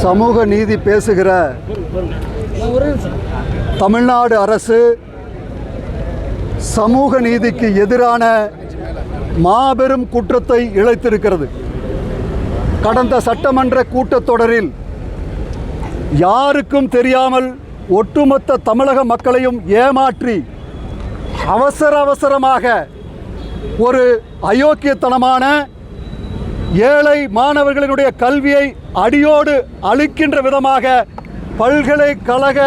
சமூக நீதி பேசுகிற தமிழ்நாடு அரசு சமூக நீதிக்கு எதிரான மாபெரும் குற்றத்தை இழைத்திருக்கிறது. கடந்த சட்டமன்ற கூட்டத்தொடரில் யாருக்கும் தெரியாமல் ஒட்டுமொத்த தமிழக மக்களையும் ஏமாற்றி அவசரமாக ஒரு அயோக்கியத்தனமான ஏழை மாணவர்களினுடைய கல்வியை அடியோடு அழிக்கின்ற விதமாக பல்கலைக்கழக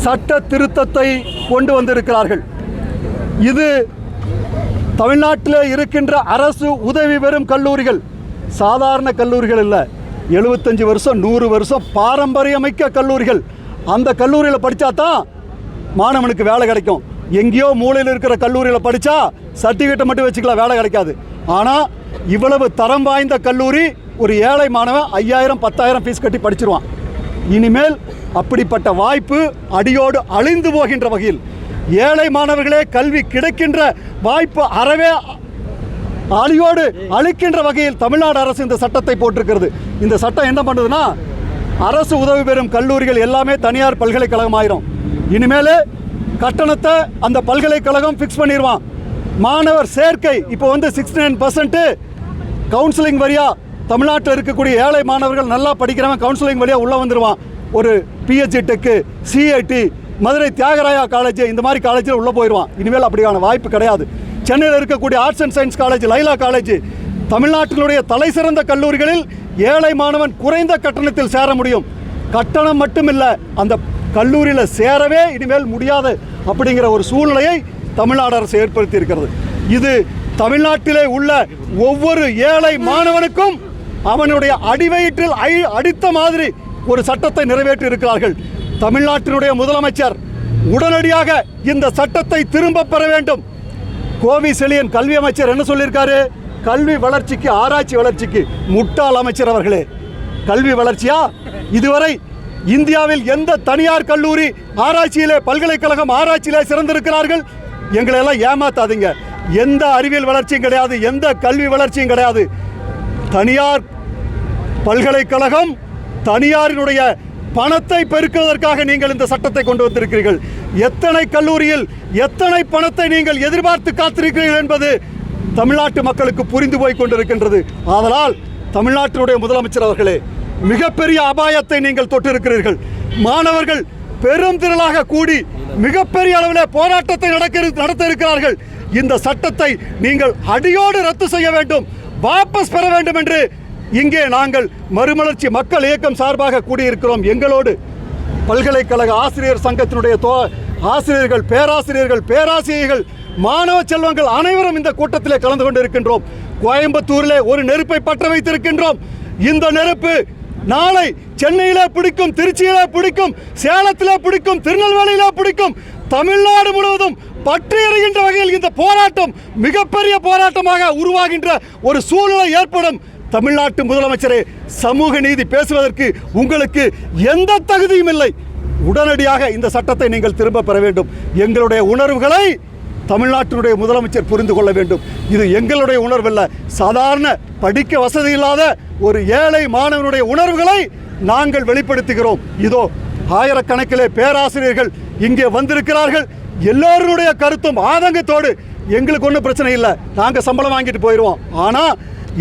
சட்ட திருத்தத்தை கொண்டு வந்திருக்கிறார்கள். இது தமிழ்நாட்டில் இருக்கின்ற அரசு உதவி பெறும் கல்லூரிகள், சாதாரண கல்லூரிகள் இல்லை, 75 வருஷம் 100 வருஷம் பாரம்பரியமிக்க கல்லூரிகள். அந்த கல்லூரியில் படித்தா தான் மாணவனுக்கு வேலை கிடைக்கும். எங்கேயோ மூலையில் இருக்கிற கல்லூரியில் படித்தா சர்டிஃபிகேட்டை மட்டும் வச்சுக்கலாம், வேலை கிடைக்காது. ஆனால் இவ்வளவு தரம் வாய்ந்த கல்லூரி ஒரு ஏழை மாணவன் 5000 10,000 ஃபீஸ் கட்டி படிச்சிருவான். இனிமேல் அப்படிப்பட்ட வாய்ப்பு அடியோடு அழிந்து போகின்ற வகையில், ஏழை மாணவர்களே கல்வி கிடைக்கின்ற வாய்ப்பு அறவே அழியோடு அழிக்கின்ற வகையில் தமிழ்நாடு அரசு இந்த சட்டத்தை போட்டிருக்கிறது. இந்த சட்டம் என்ன பண்ணுதுன்னா, அரசு உதவி பெறும் கல்லூரிகள் எல்லாமே தனியார் பல்கலைக்கழகம் ஆயிரும். இனிமேல் கட்டணத்தை அந்த பல்கலைக்கழகம் ஃபிக்ஸ் பண்ணிடுவான். மாணவர் சேர்க்கை இப்போ 69% கவுன்சிலிங் வழியா தமிழ்நாட்டில் இருக்கக்கூடிய ஏழை மாணவர்கள் நல்லா படிக்கிறவன் கவுன்சிலிங் வழியாக உள்ளே வந்துடுவான். ஒரு PhD tech, CIT, Madurai Thiagaraya college, இந்த மாதிரி காலேஜில் உள்ளே போயிடுவான். இனிமேல் அப்படியான வாய்ப்பு கிடையாது. சென்னையில் இருக்கக்கூடிய arts and science college, Laila college, தமிழ்நாட்டினுடைய தலை சிறந்த கல்லூரிகளில் ஏழை மாணவன் குறைந்த கட்டணத்தில் சேர முடியும். கட்டணம் மட்டுமில்லை, அந்த கல்லூரியில் சேரவே இனிமேல் முடியாது அப்படிங்கிற ஒரு சூழ்நிலையை தமிழ்நாடு அரசு ஏற்படுத்தி இருக்கிறது. இது தமிழ்நாட்டிலே உள்ள ஒவ்வொரு ஏழை மாணவனுக்கும் அவனுடைய அடிவயிற்றில் அடித்த மாதிரி ஒரு சட்டத்தை நிறைவேற்றி இருக்கிறார்கள். தமிழ்நாட்டினுடைய முதலமைச்சர் உடனடியாக இந்த சட்டத்தை திரும்ப பெற வேண்டும். கோவி செழியன் கல்வி அமைச்சர் என்ன சொல்லியிருக்காரு? கல்வி வளர்ச்சிக்கு, ஆராய்ச்சி வளர்ச்சிக்கு. முட்டாள் அமைச்சர் அவர்களே, கல்வி வளர்ச்சியா? இதுவரை இந்தியாவில் எந்த தனியார் கல்லூரி ஆராய்ச்சியிலே, பல்கலைக்கழகம் ஆராய்ச்சியிலே சிறந்திருக்கிறார்கள்? எங்களை எல்லாம் ஏமாத்தாதீங்க. எந்த அறிவியல் வளர்ச்சியும் கிடையாது, எந்த கல்வி வளர்ச்சியும் கிடையாது. தனியார் பல்கலைக்கழகம், தனியாரினுடைய பணத்தை பெருக்குவதற்காக நீங்கள் இந்த சட்டத்தை கொண்டு வந்திருக்கிறீர்கள். எத்தனை கல்லூரியில் எத்தனை பணத்தை நீங்கள் எதிர்பார்த்து காத்திருக்கிறீர்கள் என்பது தமிழ்நாட்டு மக்களுக்கு புரிந்து போய் கொண்டிருக்கின்றது. ஆதலால் தமிழ்நாட்டினுடைய முதலமைச்சர் அவர்களே, மிகப்பெரிய அபாயத்தை நீங்கள் தொட்டிருக்கிறீர்கள். மாணவர்கள் பெரும் திரளாக கூடி மிகப்பெரிய அளவில் போராட்டத்தை நடத்த இருக்கிறார்கள். இந்த சட்டத்தை நீங்கள் அடியோடு ரத்து செய்ய வேண்டும், வாபஸ் பெற வேண்டும் என்று இங்கே நாங்கள் மறுமலர்ச்சி மக்கள் இயக்கம் சார்பாக கூடியிருக்கிறோம். எங்களோடு பல்கலைக்கழக ஆசிரியர் சங்கத்தினுடைய ஆசிரியர்கள், பேராசிரியர்கள், மாணவ செல்வங்கள் அனைவரும் இந்த கூட்டத்திலே கலந்து கொண்டிருக்கின்றோம். கோயம்புத்தூரிலே ஒரு நெருப்பை பற்ற வைத்திருக்கின்றோம். இந்த நெருப்பு நாளை சென்னையிலே பிடிக்கும், திருச்சியிலே பிடிக்கும், சேலத்திலே பிடிக்கும், திருநெல்வேலியிலே பிடிக்கும். தமிழ்நாடு முழுவதும் பற்றி எறிகின்ற வகையில் இந்த போராட்டம் மிகப்பெரிய போராட்டமாக உருவாகின்ற ஒரு சூழ்நிலை ஏற்படும். தமிழ்நாட்டு முதலமைச்சரே, சமூக நீதி பேசுவதற்கு உங்களுக்கு எந்த தகுதியும் இல்லை. உடனடியாக இந்த சட்டத்தை நீங்கள் திரும்ப பெற வேண்டும். எங்களுடைய உணர்வுகளை தமிழ்நாட்டினுடைய முதலமைச்சர் புரிந்து கொள்ள வேண்டும். இது எங்களுடைய உணர்வல்ல, சாதாரண படிக்க வசதி இல்லாத ஒரு ஏழை மாணவனுடைய உணர்வுகளை நாங்கள் வெளிப்படுத்துகிறோம். இதோ ஆயிரக்கணக்கிலே பேராசிரியர்கள் இங்கே வந்திருக்கிறார்கள். எல்லோருடைய கருத்தும் ஆதங்கத்தோடு, எங்களுக்கு ஒன்றும் பிரச்சனை இல்லை, நாங்கள் சம்பளம் வாங்கிட்டு போயிடுவோம். ஆனால்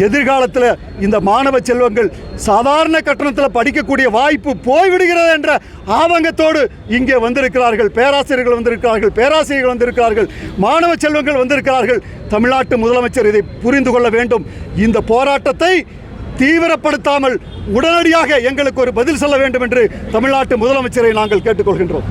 எதிர்காலத்தில் இந்த மாணவ செல்வங்கள் சாதாரண கட்டணத்தில் படிக்கக்கூடிய வாய்ப்பு போய்விடுகிறது என்ற ஆதங்கத்தோடு இங்கே வந்திருக்கிறார்கள். பேராசிரியர்கள் வந்திருக்கிறார்கள், மாணவ செல்வங்கள் வந்திருக்கிறார்கள். தமிழ்நாட்டு முதலமைச்சர் இதை புரிந்து கொள்ள வேண்டும். இந்த போராட்டத்தை தீவிரப்படுத்தாமல் உடனடியாக எங்களுக்கு ஒரு பதில் சொல்ல வேண்டும் என்று தமிழ்நாட்டு முதலமைச்சரை நாங்கள் கேட்டுக்கொள்கின்றோம்.